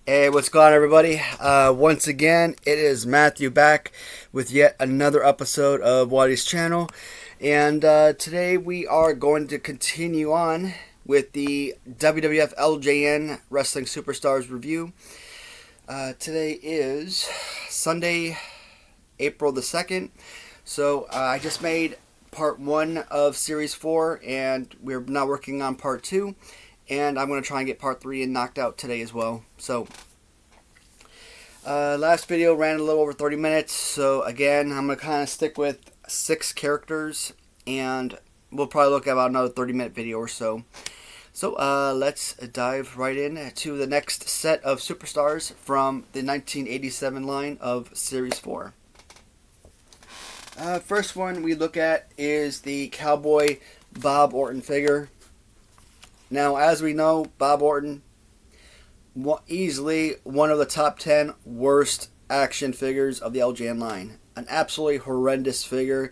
Hey, what's going on, everybody? Once again, it is Matthew back with yet another episode of Watty's channel. And today we are going to continue on with the WWF LJN Wrestling Superstars review. Today is Sunday, April the 2nd. So I just made part 1 of Series 4, and we're now working on part 2. And I'm going to try and get part 3 and knocked out today as well. So, last video ran a little over 30 minutes. So, again, I'm going to kind of stick with 6 characters. And we'll probably look at about another 30-minute video or so. So, let's dive right in to the next set of superstars from the 1987 line of Series 4. First one we look at is the Cowboy Bob Orton figure. Now, as we know, Bob Orton, easily one of the top 10 worst action figures of the LJN line. An absolutely horrendous figure.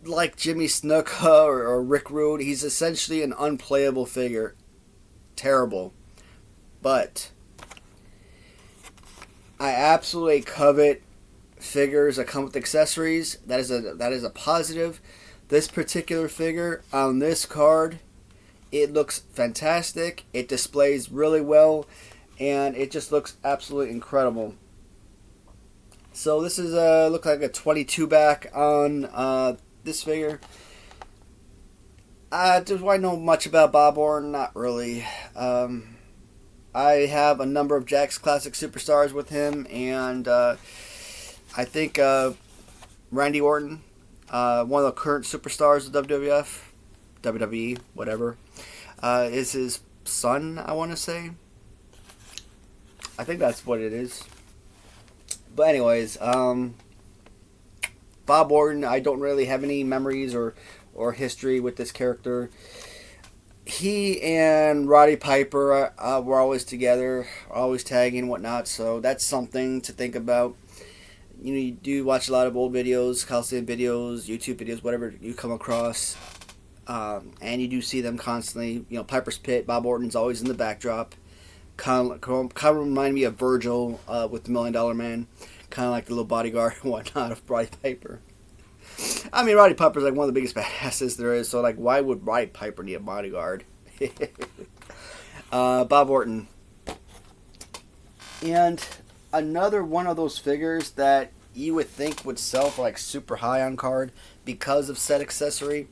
Like Jimmy Snuka or Rick Rude, he's essentially an unplayable figure. Terrible. But I absolutely covet figures that come with accessories. That is a positive. This particular figure on this card, it looks fantastic. It displays really well, and it just looks absolutely incredible. So this is look like a 22 back on this figure. Do I know much about Bob Orton? Not really. I have a number of Jakks Classic Superstars with him, and I think Randy Orton, one of the current superstars of WWF, WWE, whatever, is his son, I want to say. I think that's what it is. But anyways, Bob Orton, I don't really have any memories or history with this character. He and Roddy Piper were always together, always tagging and whatnot, so that's something to think about. You know, you do watch a lot of old videos, Coliseum videos, YouTube videos, whatever you come across. And you do see them constantly. You know, Piper's Pit, Bob Orton's always in the backdrop. Kind of remind me of Virgil with the $1 Million Man. Kind of like the little bodyguard and whatnot of Roddy Piper. I mean, Roddy Piper's like one of the biggest badasses there is. So, like, why would Roddy Piper need a bodyguard? Bob Orton. And another one of those figures that you would think would sell for like super high on card because of said accessory.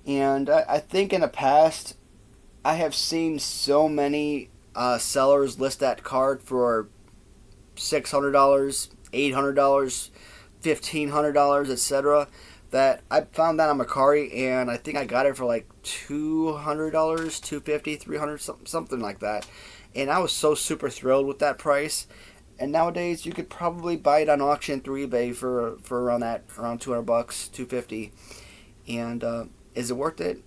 And I think in the past, I have seen so many sellers list that card for $600, $800, $1,500, etc. That I found that on Mercari, and I think I got it for like $200, $250, $300, something like that. And I was so super thrilled with that price. And nowadays, you could probably buy it on auction through eBay for around $200, $250, and is it worth it?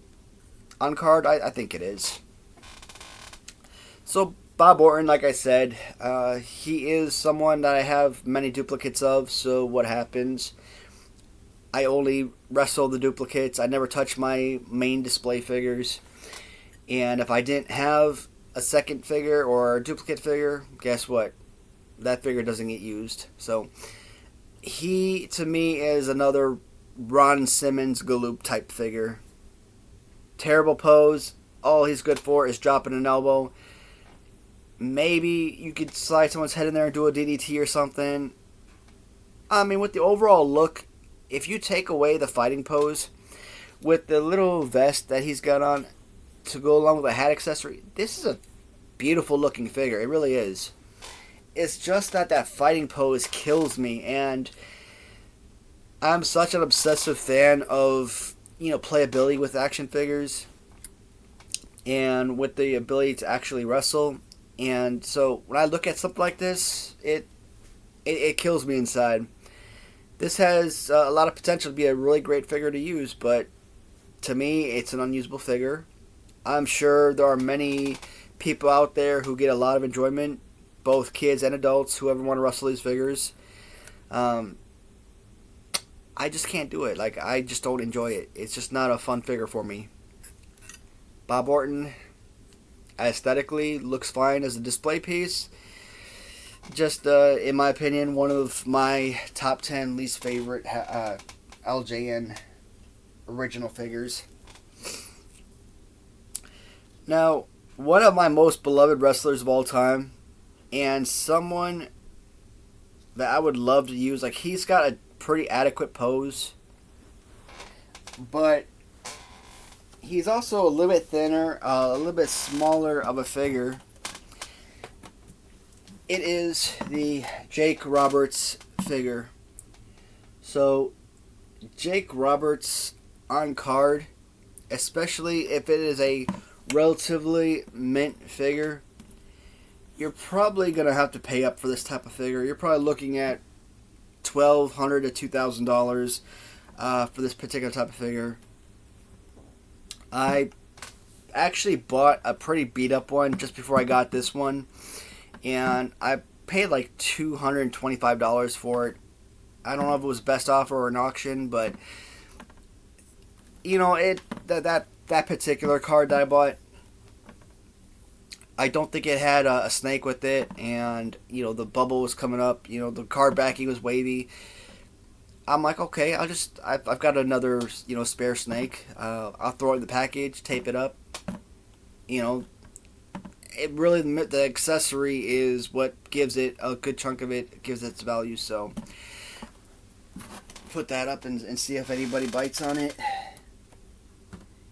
On card, I think it is. So, Bob Orton, like I said, he is someone that I have many duplicates of, so what happens? I only wrestle the duplicates. I never touch my main display figures. And if I didn't have a second figure or a duplicate figure, guess what? That figure doesn't get used. So, he, to me, is another Ron Simmons Galoob type figure. Terrible pose. All he's good for is dropping an elbow. Maybe you could slide someone's head in there and do a DDT or something. I mean, with the overall look, if you take away the fighting pose, with the little vest that he's got on to go along with a hat accessory, this is a beautiful looking figure. It really is. It's just that fighting pose kills me, and I'm such an obsessive fan of, you know, playability with action figures and with the ability to actually wrestle. And so when I look at something like this, it kills me inside. This has a lot of potential to be a really great figure to use, but to me, it's an unusable figure. I'm sure there are many people out there who get a lot of enjoyment, both kids and adults, whoever want to wrestle these figures. I just can't do it. Like, I just don't enjoy it. It's just not a fun figure for me. Bob Orton, aesthetically looks fine as a display piece. Just, in my opinion, one of my top 10 least favorite LJN original figures. Now, one of my most beloved wrestlers of all time, and someone that I would love to use, like, he's got a pretty adequate pose, but he's also a little bit thinner, a little bit smaller of a figure. It is the Jake Roberts figure. So, Jake Roberts on card, especially if it is a relatively mint figure, you're probably going to have to pay up for this type of figure. You're probably looking at $1,200 to $2,000 for this particular type of figure. I actually bought a pretty beat up one just before I got this one, and I paid like $225 for it. I don't know if it was best offer or an auction, but you know, that particular card that I bought, I don't think it had a snake with it, and you know, the bubble was coming up. You know, the card backing was wavy. I'm like, okay, I've got another, you know, spare snake. I'll throw it in the package, tape it up. You know, it really, the accessory is what gives it a good chunk of it, gives it its value. So put that up and see if anybody bites on it.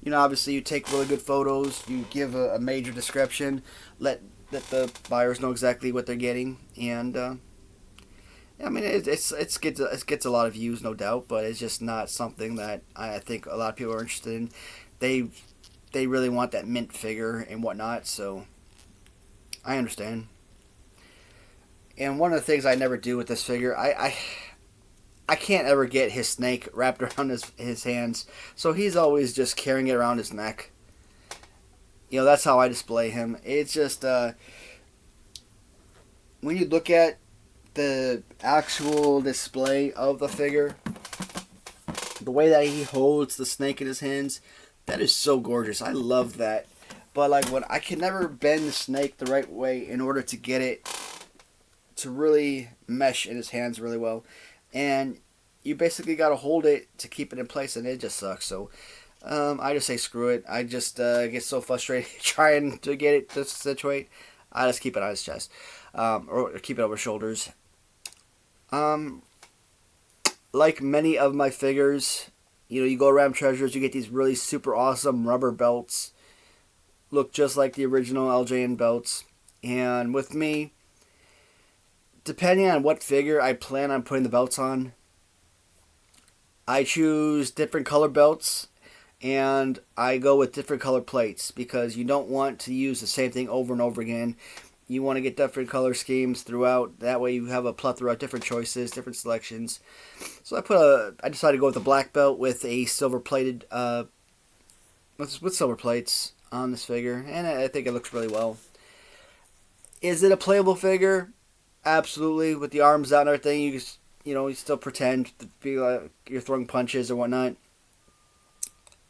You know, obviously you take really good photos, you give a major description, let the buyers know exactly what they're getting, and I mean, it gets a lot of views, no doubt, but it's just not something that I think a lot of people are interested in. They really want that mint figure and whatnot, so I understand. And one of the things I never do with this figure, I can't ever get his snake wrapped around his hands, so he's always just carrying it around his neck. You know, that's how I display him. It's just, when you look at the actual display of the figure, the way that he holds the snake in his hands, that is so gorgeous. I love that. But like, when I can never bend the snake the right way in order to get it to really mesh in his hands really well, and you basically got to hold it to keep it in place, and it just sucks. So I just say screw it. I just get so frustrated trying to get it to situate. I just keep it on his chest, or keep it over his shoulders. Like many of my figures, you know, you go around Treasures, you get these really super awesome rubber belts. Look just like the original LJN belts. And with me, depending on what figure I plan on putting the belts on, I choose different color belts, and I go with different color plates, because you don't want to use the same thing over and over again. You want to get different color schemes throughout. That way you have a plethora of different choices, different selections. So I decided to go with a black belt with a silver plated, with silver plates on this figure, and I think it looks really well. Is it a playable figure? Absolutely. With the arms out and everything, you still pretend to be like you're throwing punches or whatnot.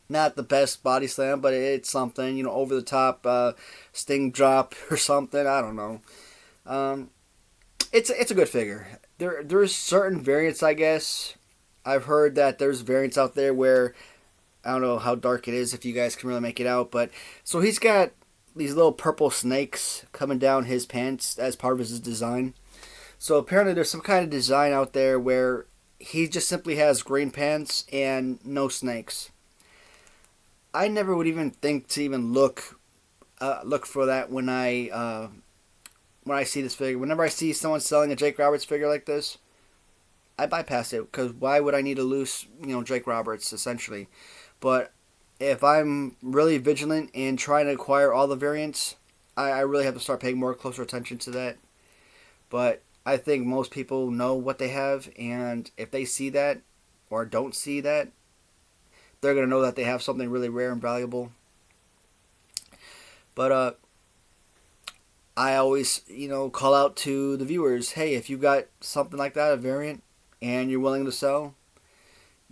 Not the best body slam, but it's something, over the top sting drop or something. I don't know. It's a good figure. There's certain variants, I guess. I've heard that there's variants out there where, I don't know how dark it is, if you guys can really make it out, but so he's got these little purple snakes coming down his pants as part of his design. So apparently there's some kind of design out there where he just simply has green pants and no snakes. I never would even think to even look for that when I see this figure. Whenever I see someone selling a Jake Roberts figure like this, I bypass it, because why would I need a loose, Jake Roberts, essentially? But if I'm really vigilant in trying to acquire all the variants, I really have to start paying more closer attention to that. But I think most people know what they have, and if they see that or don't see that, they're going to know that they have something really rare and valuable. But I always, call out to the viewers, hey, if you got something like that, a variant, and you're willing to sell,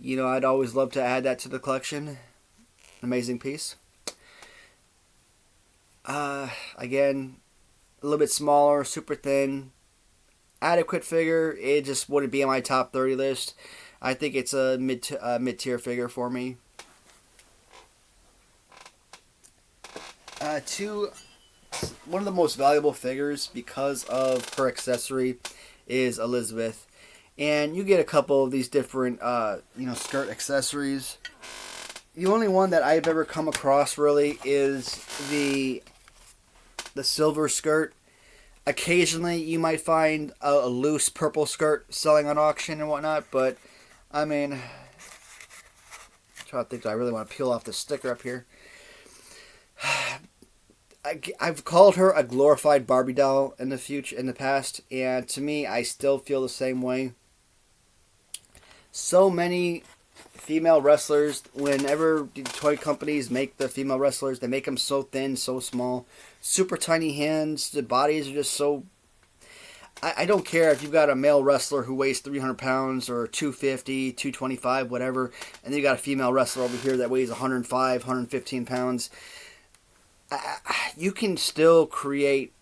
I'd always love to add that to the collection. Amazing piece. Again, a little bit smaller, super thin, adequate figure. It just wouldn't be on my top 30 list. I think it's a mid-tier figure for me. One of the most valuable figures because of her accessory is Elizabeth. And you get a couple of these different, skirt accessories. The only one that I've ever come across really is the silver skirt. Occasionally you might find a loose purple skirt selling on auction and whatnot, but I mean, I'm trying to think, do I really want to peel off the sticker up here? I've called her a glorified Barbie doll in the past, and to me, I still feel the same way. So many female wrestlers, whenever the toy companies make the female wrestlers, they make them so thin, so small, super tiny hands. The bodies are just so. I don't care if you've got a male wrestler who weighs 300 pounds or 250, 225, whatever, and then you got a female wrestler over here that weighs 105, 115 pounds. You can still create.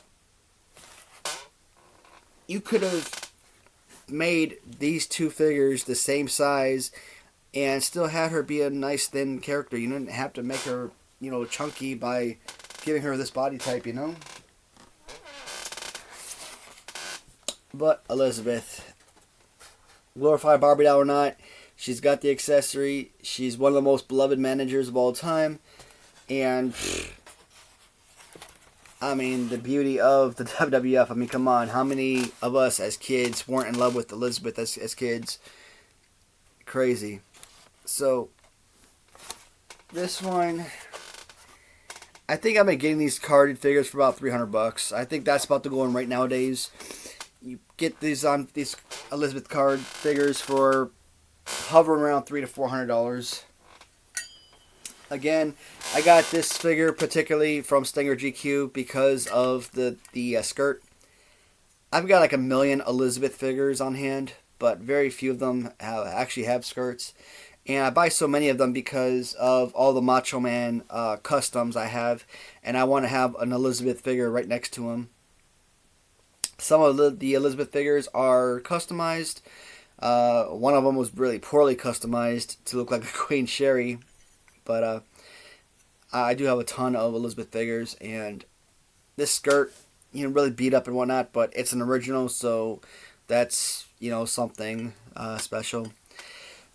You could have made these two figures the same size and still had her be a nice thin character. You didn't have to make her, chunky by giving her this body type, But Elizabeth, glorified Barbie doll or not, she's got the accessory. She's one of the most beloved managers of all time. And I mean, the beauty of the WWF. I mean, come on. How many of us as kids weren't in love with Elizabeth as kids? Crazy. So, this one, I think I've been getting these carded figures for about $300. I think that's about the going right nowadays. You get these Elizabeth card figures for hovering around $300 to $400. Again, I got this figure particularly from Stinger GQ because of the skirt. I've got like a million Elizabeth figures on hand, but very few of them actually have skirts. And I buy so many of them because of all the Macho Man customs I have, and I want to have an Elizabeth figure right next to him. Some of the Elizabeth figures are customized. One of them was really poorly customized to look like a Queen Sherry. But I do have a ton of Elizabeth figures, and this skirt, really beat up and whatnot, but it's an original, so that's, something special.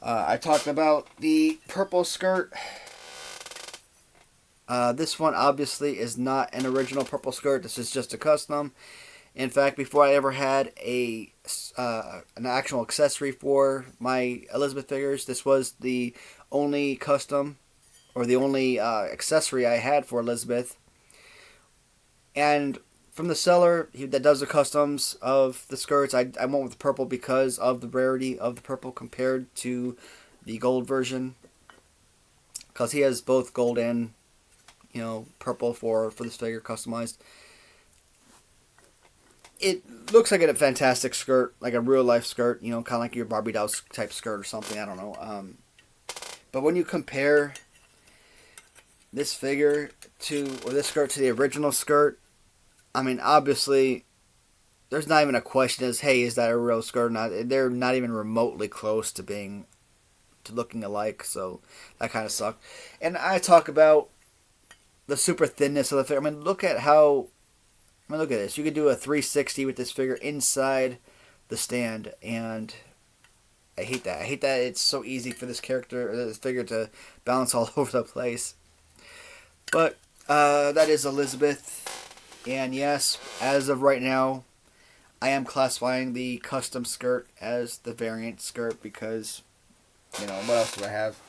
I talked about the purple skirt. This one obviously is not an original purple skirt. This is just a custom. In fact, before I ever had an actual accessory for my Elizabeth figures, this was the only custom or the only accessory I had for Elizabeth. And from the seller that does the customs of the skirts, I went with purple because of the rarity of the purple compared to the gold version. Because he has both gold and, purple for this figure customized. It looks like a fantastic skirt, like a real life skirt, kind of like your Barbie doll type skirt or something, I don't know. But when you compare this figure this skirt to the original skirt, I mean, obviously, there's not even a question as, hey, is that a real skirt or not? They're not even remotely close to looking alike, so that kind of sucked. And I talk about the super thinness of the figure. I mean, look at this. You could do a 360 with this figure inside the stand, and I hate that. I hate that it's so easy for this figure to bounce all over the place. But that is Elizabeth. And yes, as of right now, I am classifying the custom skirt as the variant skirt because, what else do I have?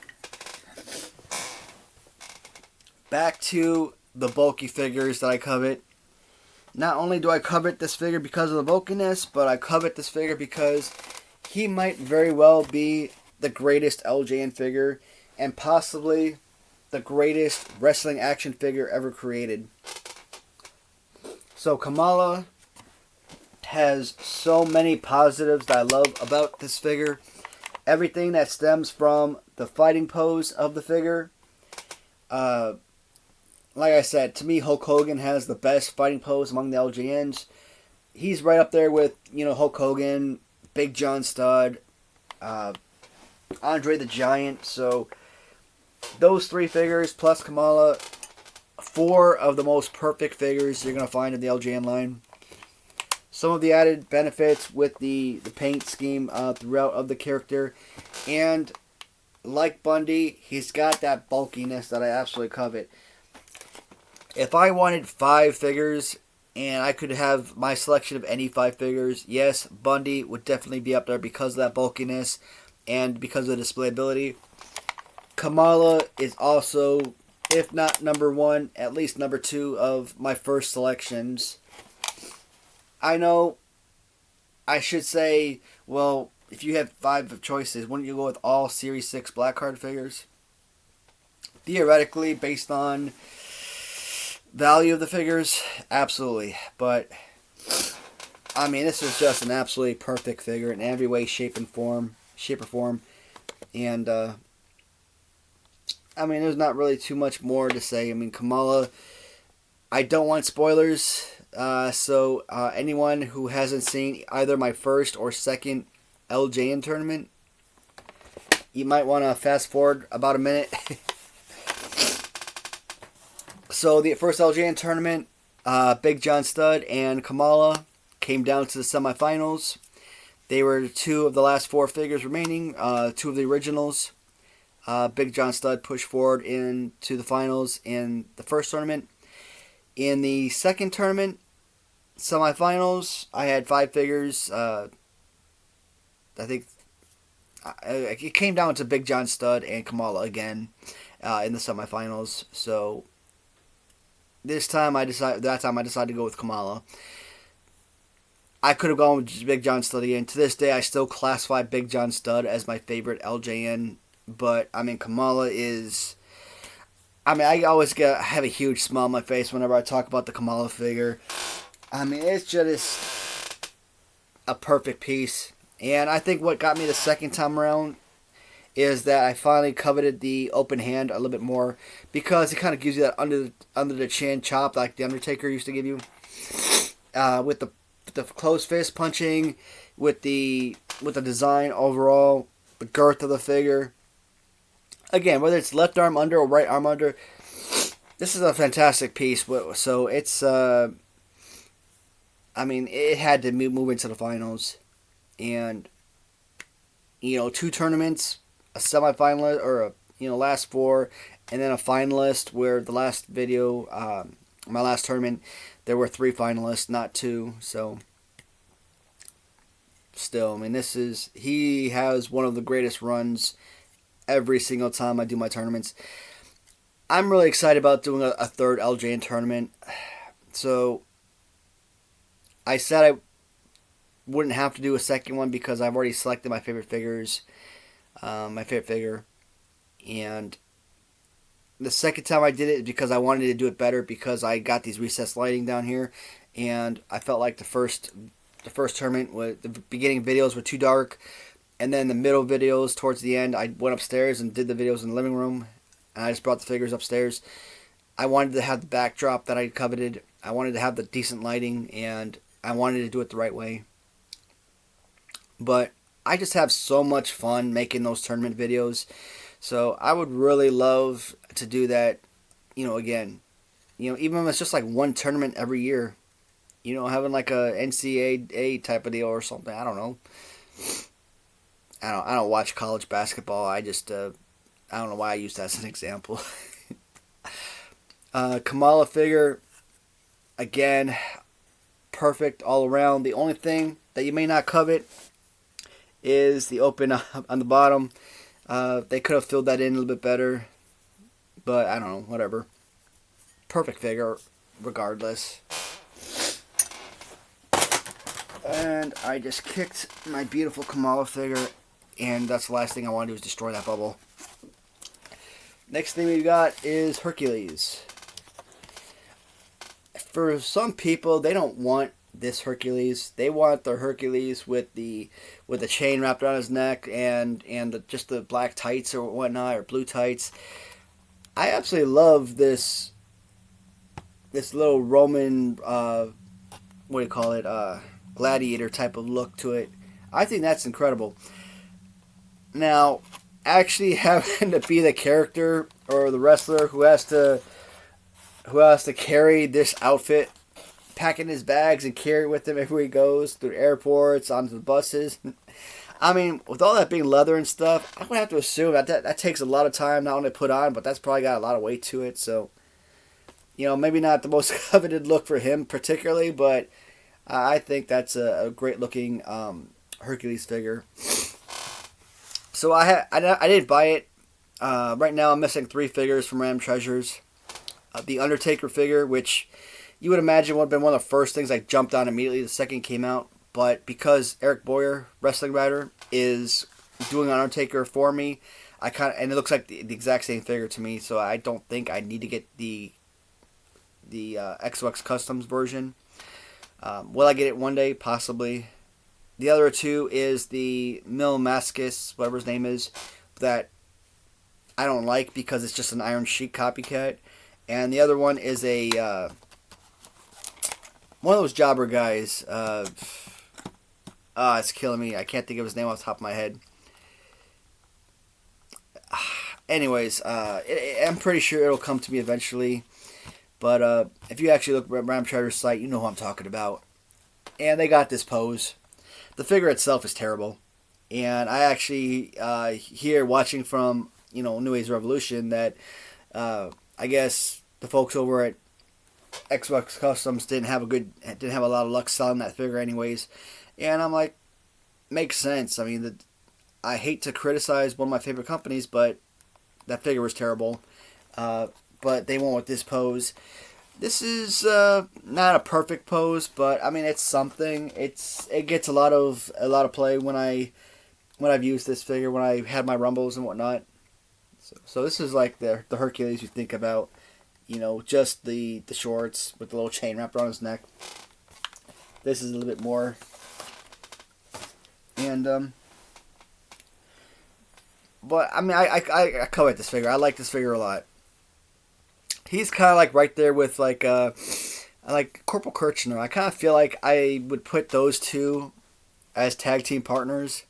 Back to the bulky figures that I covet. Not only do I covet this figure because of the bulkiness, but I covet this figure because he might very well be the greatest LJN figure and possibly the greatest wrestling action figure ever created. So Kamala has so many positives that I love about this figure. Everything that stems from the fighting pose of the figure, like I said, to me, Hulk Hogan has the best fighting pose among the LJNs. He's right up there with, Hulk Hogan, Big John Studd, Andre the Giant. So those three figures plus Kamala, four of the most perfect figures you're going to find in the LJN line. Some of the added benefits with the paint scheme throughout of the character. And like Bundy, he's got that bulkiness that I absolutely covet. If I wanted 5 figures and I could have my selection of any 5 figures, yes, Bundy would definitely be up there because of that bulkiness and because of the displayability. Kamala is also, if not number 1, at least number 2 of my first selections. I know I should say, well, if you had 5 choices, wouldn't you go with all Series 6 Black Card figures? Theoretically, based on value of the figures, absolutely. But, I mean, this is just an absolutely perfect figure in every way, shape, or form. And, I mean, there's not really too much more to say. I mean, Kamala, I don't want spoilers. So anyone who hasn't seen either my first or second LJN tournament, you might want to fast forward about a minute. So the first LJN tournament, Big John Studd and Kamala came down to the semifinals. They were 2 of the last 4 figures remaining, 2 of the originals. Big John Studd pushed forward into the finals in the first tournament. In the second tournament, semifinals, I had 5 figures. I think it came down to Big John Studd and Kamala again in the semifinals. So that time I decided to go with Kamala. I could have gone with Big John Studd again. To this day, I still classify Big John Studd as my favorite LJN. But, I mean, Kamala is... I mean, I always have a huge smile on my face whenever I talk about the Kamala figure. I mean, it's just a perfect piece. And I think what got me the second time around is that I finally coveted the open hand a little bit more, because it kind of gives you that under the chin chop like the Undertaker used to give you, with the closed fist punching, with the design overall, the girth of the figure. Again, whether it's left arm under or right arm under, this is a fantastic piece. So it's, I mean, it had to move into the finals. And, 2 tournaments, a semifinalist, or last 4, and then a finalist, where the last video, my last tournament, there were 3 finalists, not 2. So, still, I mean, he has one of the greatest runs every single time I do my tournaments. I'm really excited about doing a third LJN tournament. So, I said I wouldn't have to do a second one because I've already selected my favorite figures, my favorite figure. And the second time I did it because I wanted to do it better, because I got these recessed lighting down here, and I felt like the first tournament, the beginning videos were too dark. And then the middle videos, towards the end, I went upstairs and did the videos in the living room. And I just brought the figures upstairs. I wanted to have the backdrop that I coveted. I wanted to have the decent lighting, and I wanted to do it the right way. But I just have so much fun making those tournament videos. So I would really love to do that, again. Even if it's just like one tournament every year. Having like a NCAA type of deal or something. I don't know. I don't watch college basketball. I just, I don't know why I used that as an example. Kamala figure, again, perfect all around. The only thing that you may not covet is the open on the bottom. They could have filled that in a little bit better, but I don't know, whatever. Perfect figure, regardless. And I just kicked my beautiful Kamala figure, and that's the last thing I want to do is destroy that bubble. Next thing we got is Hercules. For some people, they don't want this Hercules. They want the Hercules with the chain wrapped around his neck and just the black tights or whatnot, or blue tights. I absolutely love this this little Roman, what do you call it, gladiator type of look to it. I think that's incredible. Now, actually having to be the character or the wrestler who has to carry this outfit, packing his bags and carry it with him everywhere he goes, through airports, onto the buses. I mean, with all that being leather and stuff, I would have to assume that takes a lot of time not only to put on, but that's probably got a lot of weight to it. So, maybe not the most coveted look for him particularly, but I think that's a great looking Hercules figure. So I didn't buy it. Right now I'm missing 3 figures from Ram Treasures. The Undertaker figure, which you would imagine would have been one of the first things I jumped on immediately the second it came out. But because Eric Boyer, Wrestling Writer, is doing Undertaker for me, and it looks like the exact same figure to me, so I don't think I need to get the XOX Customs version. Will I get it one day? Possibly. The other 2 is the Mil Mascis, whatever his name is, that I don't like because it's just an Iron Sheik copycat. And the other one is a one of those jobber guys. It's killing me. I can't think of his name off the top of my head. Anyways, I'm pretty sure it'll come to me eventually. But if you actually look at Ram Treasures' site, you know who I'm talking about. And they got this pose. The figure itself is terrible. And I actually hear, watching from New Age Revolution, that I guess the folks over at XOX Customs didn't have a lot of luck selling that figure anyways. And I'm like, makes sense. I mean, I hate to criticize one of my favorite companies, but that figure was terrible. But they went with this pose. This is not a perfect pose, but I mean it's something. It gets a lot of play when I've used this figure, when I had my rumbles and whatnot. So this is like the Hercules you think about, just the shorts with the little chain wrapped around his neck. This is a little bit more. And but I mean I covet this figure. I like this figure a lot. He's kind of like right there with like Corporal Kirchner. I kind of feel like I would put those 2 as tag team partners.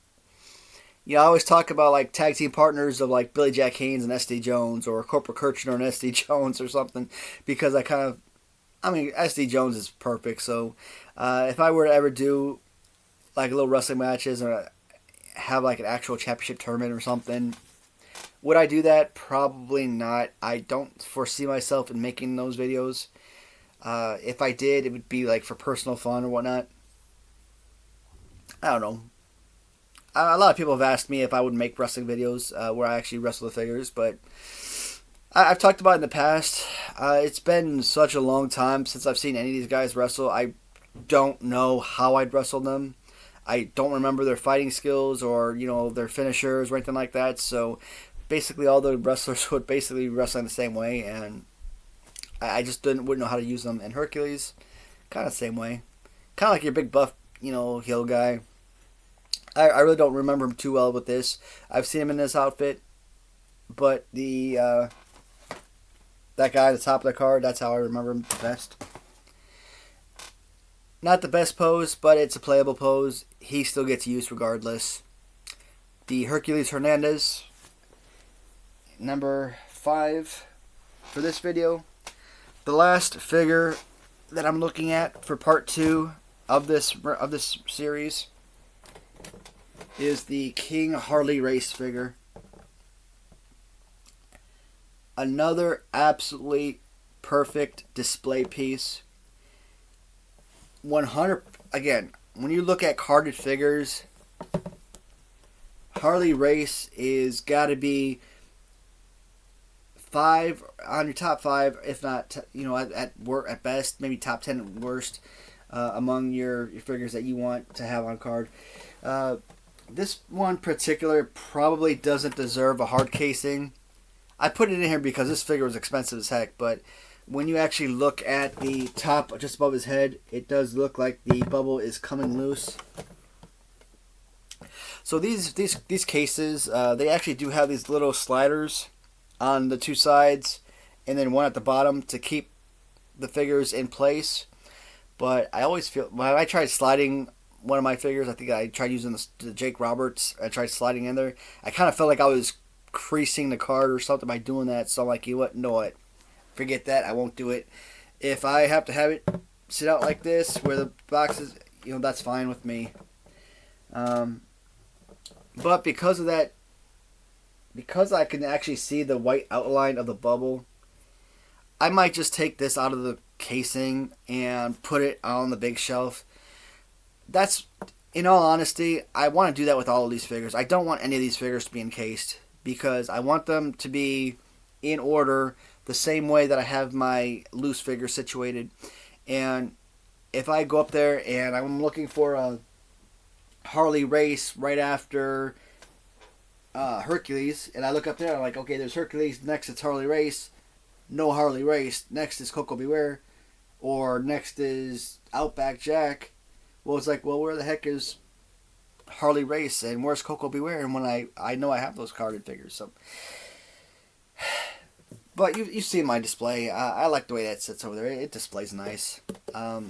I always talk about like tag team partners of like Billy Jack Haynes and SD Jones, or Corporal Kirchner and SD Jones or something, because SD Jones is perfect. So if I were to ever do like little wrestling matches or have like an actual championship tournament or something, would I do that? Probably not. I don't foresee myself in making those videos. If I did, it would be like for personal fun or whatnot. I don't know. A lot of people have asked me if I would make wrestling videos where I actually wrestle the figures, but I've talked about it in the past. It's been such a long time since I've seen any of these guys wrestle. I don't know how I'd wrestle them. I don't remember their fighting skills or their finishers or anything like that. So basically, all the wrestlers would basically wrestle the same way, and I just wouldn't know how to use them. And Hercules, kind of the same way, kind of like your big buff, heel guy. I really don't remember him too well with this. I've seen him in this outfit, but that guy at the top of the card, that's how I remember him best. Not the best pose, but it's a playable pose. He still gets used regardless. The Hercules Hernandez, number 5 for this video. The last figure that I'm looking at for part 2 of this series is the King Harley Race figure. Another absolutely perfect display piece. 100, again, when you look at carded figures, Harley Race is got to be 5 on your top 5, if not at best, maybe top 10 at worst, among your figures that you want to have on card. This one particular probably doesn't deserve a hard casing. I put it in here because this figure was expensive as heck, but when you actually look at the top just above his head, it does look like the bubble is coming loose. So these cases, they actually do have these little sliders on the 2 sides, and then one at the bottom to keep the figures in place. But I always feel when I tried sliding one of my figures, I think I tried using the Jake Roberts. I tried sliding in there. I kind of felt like I was creasing the card or something by doing that. So I'm like, you know what? Forget that. I won't do it. If I have to have it sit out like this, where the box is, that's fine with me. But because of that, because I can actually see the white outline of the bubble, I might just take this out of the casing and put it on the big shelf. That's, in all honesty, I want to do that with all of these figures. I don't want any of these figures to be encased because I want them to be in order the same way that I have my loose figures situated. And if I go up there and I'm looking for a Harley Race right after Hercules, and I look up there and I'm like, okay, there's Hercules, next it's Harley Race, no Harley Race, next is Coco Beware, or next is Outback Jack. Well, it's like, well, where the heck is Harley Race and where's Coco Beware? And when I know I have those carded figures, so. But you've seen my display. I like the way that sits over there. It displays nice. The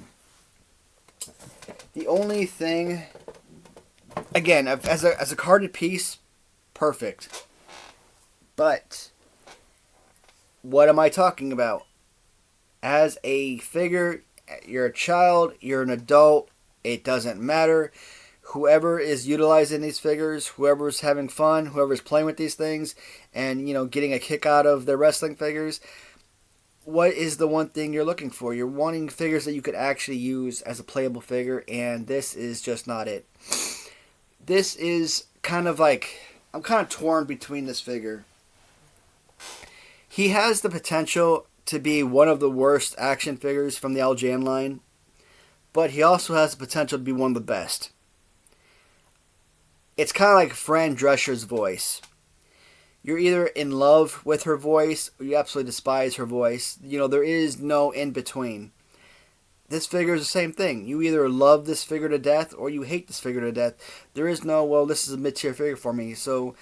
only thing, again, as a carded piece, perfect. But what am I talking about? As a figure, you're a child, you're an adult, it doesn't matter. Whoever is utilizing these figures, whoever's having fun, whoever's playing with these things, and getting a kick out of their wrestling figures, what is the one thing you're looking for? You're wanting figures that you could actually use as a playable figure, and this is just not it. This is kind of like, I'm kind of torn between this figure. He has the potential to be one of the worst action figures from the LJN line, but he also has the potential to be one of the best. It's kind of like Fran Drescher's voice. You're either in love with her voice or you absolutely despise her voice. There is no in between. This figure is the same thing. You either love this figure to death or you hate this figure to death. There is no, well, this is a mid-tier figure for me. So,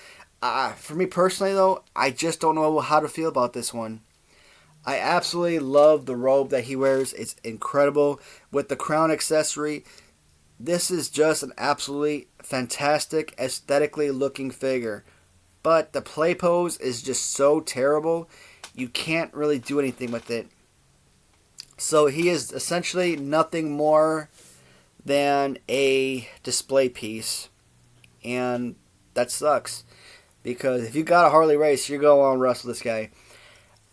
for me personally, though, I just don't know how to feel about this one. I absolutely love the robe that he wears. It's incredible. With the crown accessory, this is just an absolutely fantastic, aesthetically looking figure. But the play pose is just so terrible, you can't really do anything with it. So he is essentially nothing more than a display piece. And that sucks. Because if you got a Harley Race, you're going to want to wrestle this guy.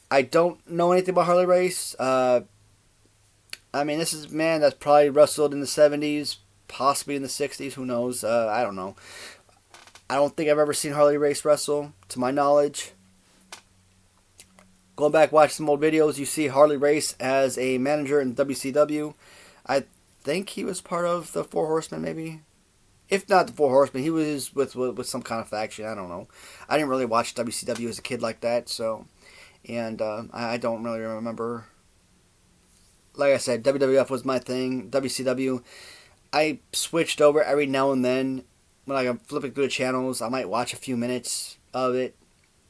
I don't know anything about Harley Race. This is a man that's probably wrestled in the 70s, possibly in the 60s, who knows. I don't know. I don't think I've ever seen Harley Race wrestle, to my knowledge. Going back, watch some old videos, you see Harley Race as a manager in WCW. I think he was part of the Four Horsemen, maybe. If not the Four Horsemen, he was with some kind of faction. I don't know. I didn't really watch WCW as a kid like that, so. And I don't really remember. Like I said, WWF was my thing. WCW, I switched over every now and then. When I'm flipping through the channels, I might watch a few minutes of it.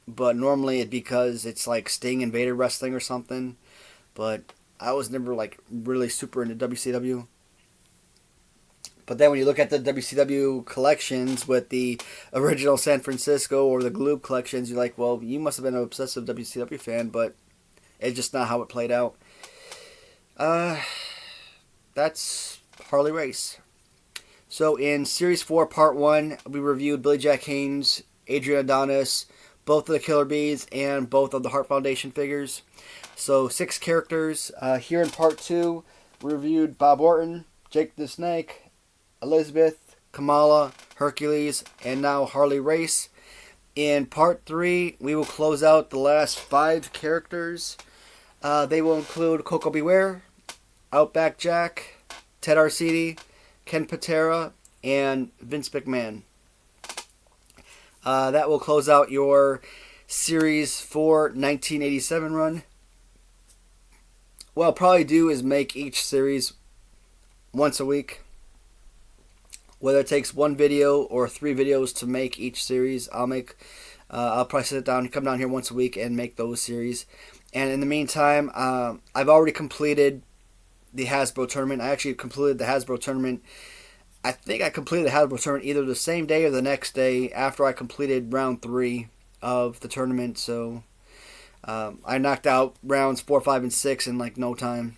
But normally it's because it's like Sting and Vader wrestling or something. But I was never like really super into WCW. But then when you look at the WCW collections with the original San Francisco or the Globe collections, you're like, well, you must have been an obsessive WCW fan, but it's just not how it played out. That's Harley Race. So in Series 4, Part 1, we reviewed Billy Jack Haynes, Adrian Adonis, both of the Killer Bees, and both of the Heart Foundation figures. So 6 characters. Here in Part 2, we reviewed Bob Orton, Jake the Snake, Elizabeth, Kamala, Hercules, and now Harley Race. In Part 3, we will close out the last 5 characters. They will include Coco Beware, Outback Jack, Ted Arcidi, Ken Patera, and Vince McMahon. That will close out your Series 4 1987 run. What I'll probably do is make each series once a week. Whether it takes 1 video or 3 videos to make each series, I'll probably sit down, come down here once a week and make those series. And in the meantime, I've already completed the Hasbro tournament. I actually completed the Hasbro tournament. I think I completed the Hasbro tournament either the same day or the next day after I completed round 3 of the tournament. So I knocked out rounds 4, 5, and 6 in like no time.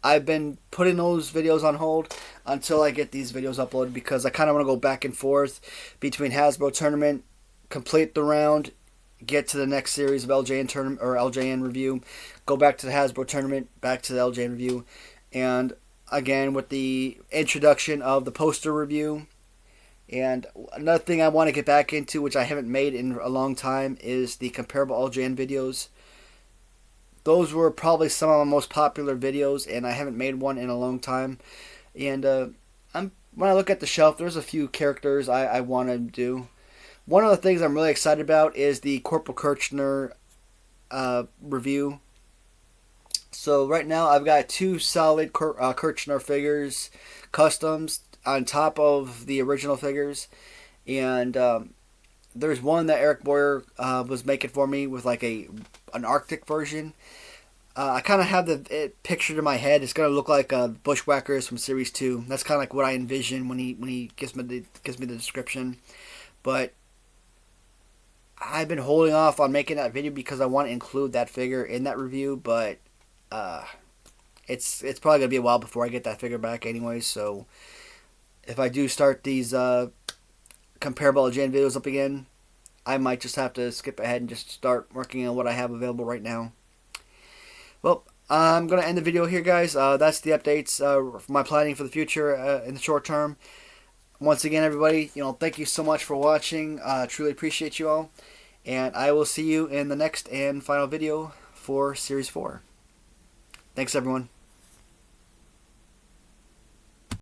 I've been putting those videos on hold until I get these videos uploaded because I kind of want to go back and forth between Hasbro tournament, complete the round, get to the next series of LJN tournament or LJN review, go back to the Hasbro tournament, back to the LJN review, and again with the introduction of the poster review. And another thing I want to get back into, which I haven't made in a long time, is the comparable LJN videos. Those were probably some of my most popular videos, and I haven't made one in a long time. And when I look at the shelf, there's a few characters I want to do. One of the things I'm really excited about is the Corporal Kirchner review. So right now I've got 2 solid Kirchner figures, customs, on top of the original figures. And there's one that Eric Boyer was making for me with like an Arctic version. I kind of have it pictured in my head. It's gonna look like Bushwhackers from Series 2. That's kind of like what I envision when he gives me the description. But I've been holding off on making that video because I want to include that figure in that review. But it's probably gonna be a while before I get that figure back, anyways. So if I do start these comparable LJN videos up again, I might just have to skip ahead and just start working on what I have available right now. Well, I'm going to end the video here, guys. That's the updates for my planning for the future in the short term. Once again, everybody, thank you so much for watching. Truly appreciate you all. And I will see you in the next and final video for Series 4. Thanks, everyone.